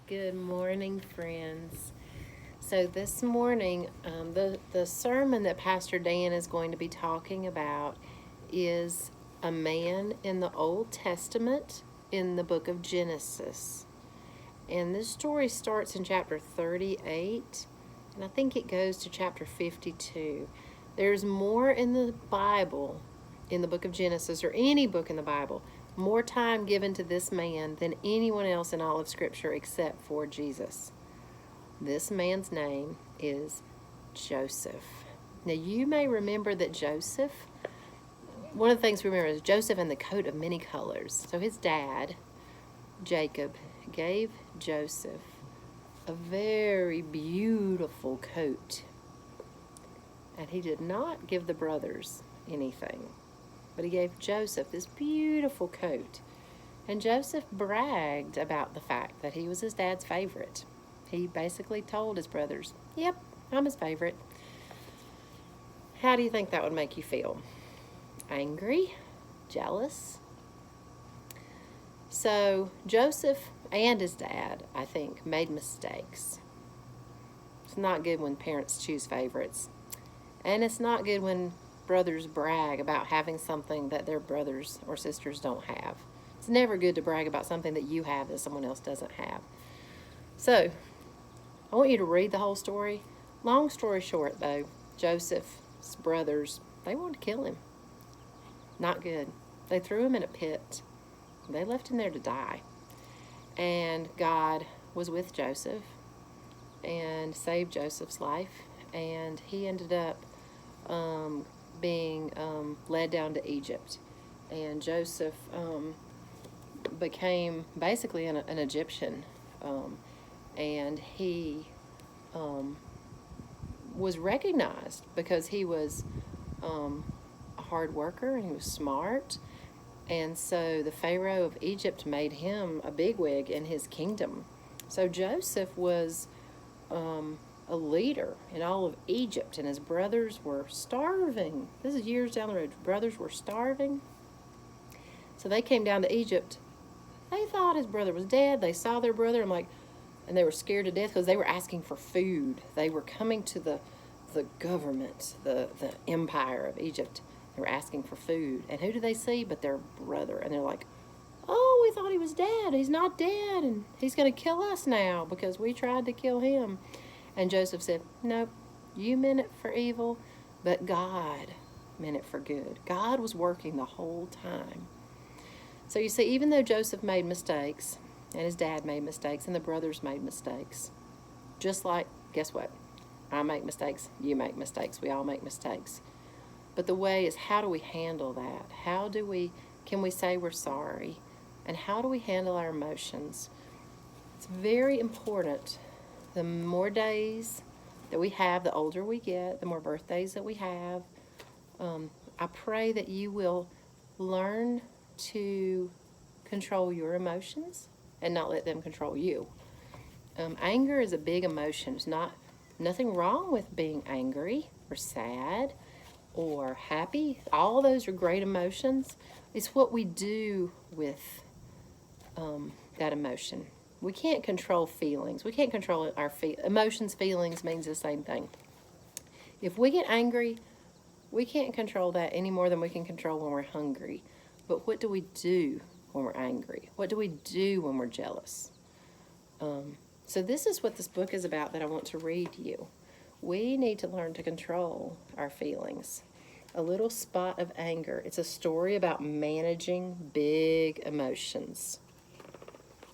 Good morning, friends. So this morning, the sermon that Pastor Dan is going to be talking about is a man in the Old Testament in the book of Genesis. And this story starts in chapter 38, and I think it goes to chapter 52. There's more in the Bible, in the book of Genesis, or any book in the Bible, more time given to this man than anyone else in all of Scripture except for Jesus. This man's name is Joseph. Now, you may remember that Joseph, one of the things we remember is Joseph and the coat of many colors. So his dad, Jacob, gave Joseph a very beautiful coat. And he did not give the brothers anything, but he gave Joseph this beautiful coat. And Joseph bragged about the fact that he was his dad's favorite. He basically told his brothers, "Yep, I'm his favorite." How do you think that would make you feel? Angry? Jealous? So Joseph and his dad, I think, made mistakes. It's not good when parents choose favorites. And it's not good when brothers brag about having something that their brothers or sisters don't have. It's never good to brag about something that you have that someone else doesn't have. So, I want you to read the whole story. Long story short, though, Joseph's brothers, they wanted to kill him. Not good. They threw him in a pit. They left him there to die. And God was with Joseph and saved Joseph's life. And he ended up being led down to Egypt. And Joseph became basically an Egyptian. And he was recognized because he was a hard worker and he was smart. And so the Pharaoh of Egypt made him a bigwig in his kingdom. So Joseph was a leader in all of Egypt, and his brothers were starving. This is years down the road. Brothers were starving. So they came down to Egypt. They thought his brother was dead. They saw their brother and they were scared to death because they were asking for food. They were coming to the government, the empire of Egypt. They were asking for food. And who do they see but their brother? And they're like, "Oh, we thought he was dead. He's not dead, and he's going to kill us now because we tried to kill him." And Joseph said, "Nope, you meant it for evil, but God meant it for good." God was working the whole time. So you see, even though Joseph made mistakes, and his dad made mistakes, and the brothers made mistakes, just like, guess what? I make mistakes, you make mistakes, we all make mistakes. But the way is, how do we handle that? Can we say we're sorry? And how do we handle our emotions? It's very important. The more days that we have, the older we get, the more birthdays that we have. I pray that you will learn to control your emotions and not let them control you. Anger is a big emotion. There's nothing wrong with being angry or sad or happy. All those are great emotions. It's what we do with that emotion. We can't control feelings. We can't control our emotions. Feelings means the same thing. If we get angry, we can't control that any more than we can control when we're hungry. But what do we do when we're angry? What do we do when we're jealous? So this is what this book is about that I want to read to you. We need to learn to control our feelings. A Little Spot of Anger. It's a story about managing big emotions.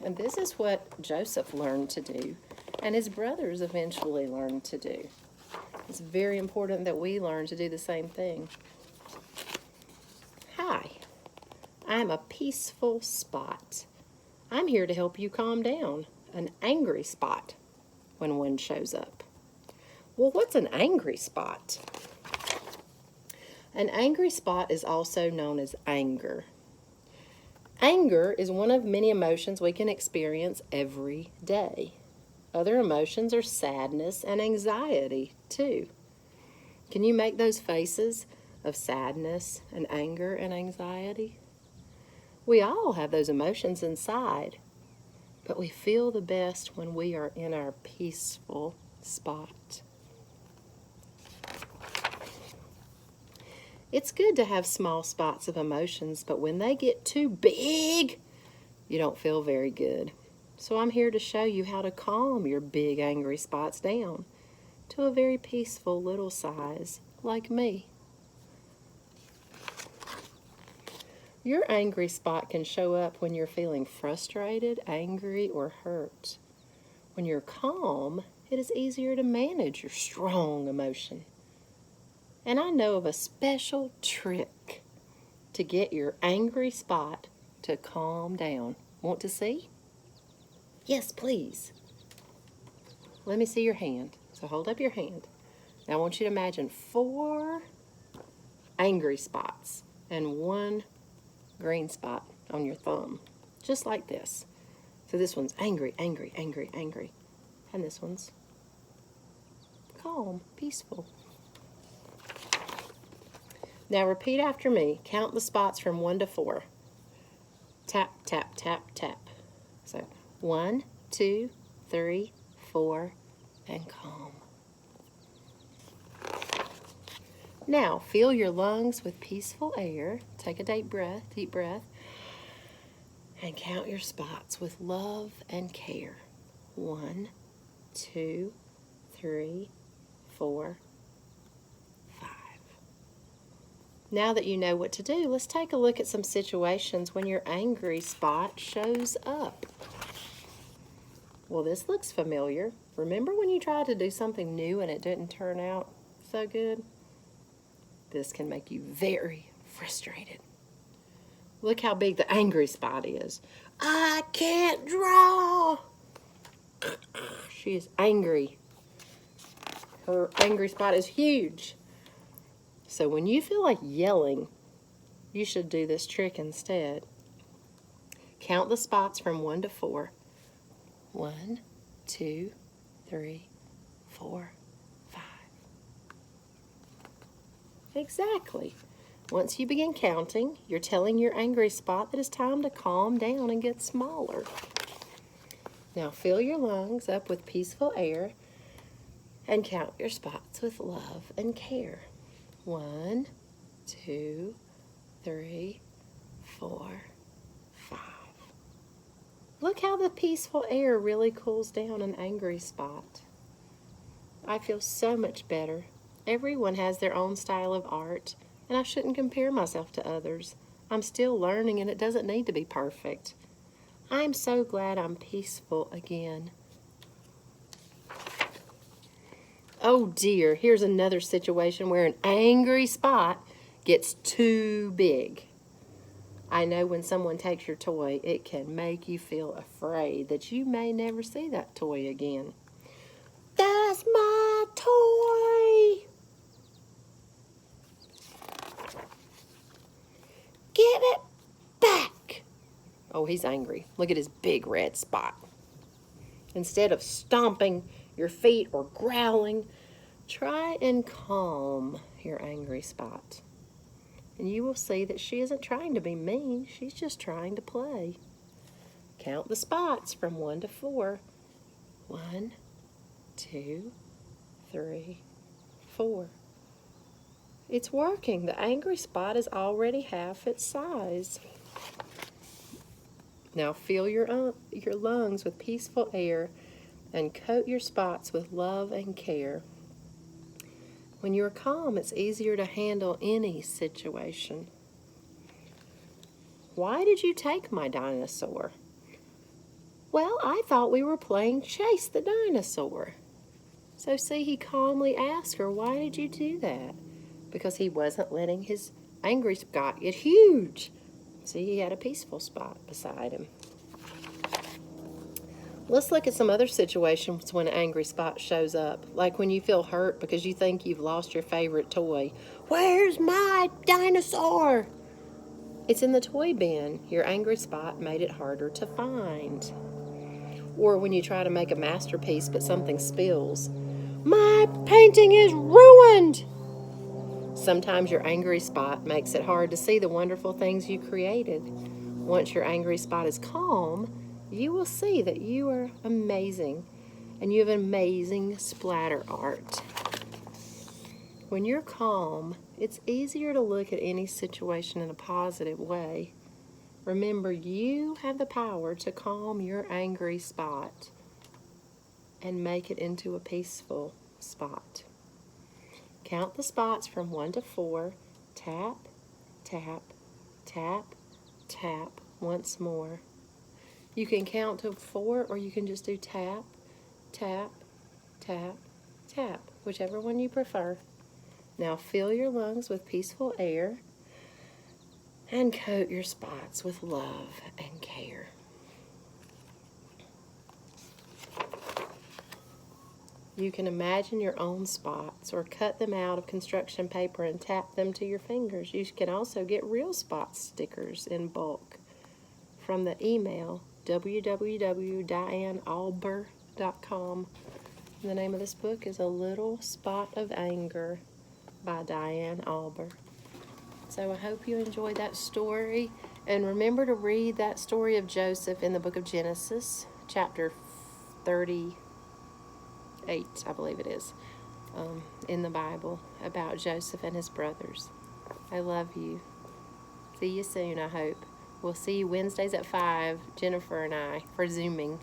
And this is what Joseph learned to do, and his brothers eventually learned to do. It's very important that we learn to do the same thing. Hi, I'm a peaceful spot. I'm here to help you calm down. An angry spot when one shows up. Well, what's an angry spot? An angry spot is also known as anger. Anger is one of many emotions we can experience every day. Other emotions are sadness and anxiety, too. Can you make those faces of sadness and anger and anxiety? We all have those emotions inside. But we feel the best when we are in our peaceful spot. It's good to have small spots of emotions, but when they get too big, you don't feel very good. So I'm here to show you how to calm your big angry spots down to a very peaceful little size, like me. Your angry spot can show up when you're feeling frustrated, angry, or hurt. When you're calm, it is easier to manage your strong emotion. And I know of a special trick to get your angry spot to calm down. Want to see? Yes, please. Let me see your hand. So hold up your hand. Now I want you to imagine 4 angry spots and 1 green spot on your thumb, just like this. So this one's angry, angry, angry, angry. And this one's calm, peaceful. Now repeat after me. Count the spots from 1 to 4. Tap, tap, tap, tap. So 1, 2, 3, 4, and calm. Now fill your lungs with peaceful air. Take a deep breath, and count your spots with love and care. 1, 2, 3, 4, 5. Now that you know what to do, let's take a look at some situations when your angry spot shows up. Well, this looks familiar. Remember when you tried to do something new and it didn't turn out so good? This can make you very frustrated. Look how big the angry spot is. I can't draw. She is angry. Her angry spot is huge. So when you feel like yelling, you should do this trick instead. Count the spots from 1 to 4. 1, 2, 3, 4, 5. Exactly. Once you begin counting, you're telling your angry spot that it's time to calm down and get smaller. Now fill your lungs up with peaceful air and count your spots with love and care. 1, 2, 3, 4, 5. Look how the peaceful air really cools down an angry spot. I feel so much better. Everyone has their own style of art, and I shouldn't compare myself to others. I'm still learning, and it doesn't need to be perfect. I'm so glad I'm peaceful again. Oh dear, here's another situation where an angry spot gets too big. I know when someone takes your toy, it can make you feel afraid that you may never see that toy again. That's my toy! Give it back! Oh, he's angry. Look at his big red spot. Instead of stomping your feet or growling, try and calm your angry spot. And you will see that she isn't trying to be mean, she's just trying to play. Count the spots from 1 to 4. 1, 2, 3, 4. It's working. The angry spot is already half its size. Now fill your lungs with peaceful air and coat your spots with love and care. When you're calm, it's easier to handle any situation. Why did you take my dinosaur? Well, I thought we were playing Chase the Dinosaur. So see, he calmly asked her, why did you do that? Because he wasn't letting his angry spot get huge. See, he had a peaceful spot beside him. Let's look at some other situations when an angry spot shows up, like when you feel hurt because you think you've lost your favorite toy. Where's my dinosaur? It's in the toy bin. Your angry spot made it harder to find. Or when you try to make a masterpiece but something spills. My painting is ruined! Sometimes your angry spot makes it hard to see the wonderful things you created. Once your angry spot is calm, you will see that you are amazing and you have amazing splatter art. When you're calm, it's easier to look at any situation in a positive way. Remember, you have the power to calm your angry spot and make it into a peaceful spot. Count the spots from 1 to 4. Tap, tap, tap, tap once more. You can count to 4 or you can just do tap, tap, tap, tap, whichever one you prefer. Now fill your lungs with peaceful air and coat your spots with love and care. You can imagine your own spots or cut them out of construction paper and tap them to your fingers. You can also get real spot stickers in bulk from the email www.dianealber.com. The name of this book is A Little Spot of Anger by Diane Alber. So I hope you enjoyed that story. And remember to read that story of Joseph in the book of Genesis, chapter 38, I believe it is, in the Bible, about Joseph and his brothers. I love you. See you soon, I hope. We'll see you Wednesdays at 5, Jennifer and I, for Zooming.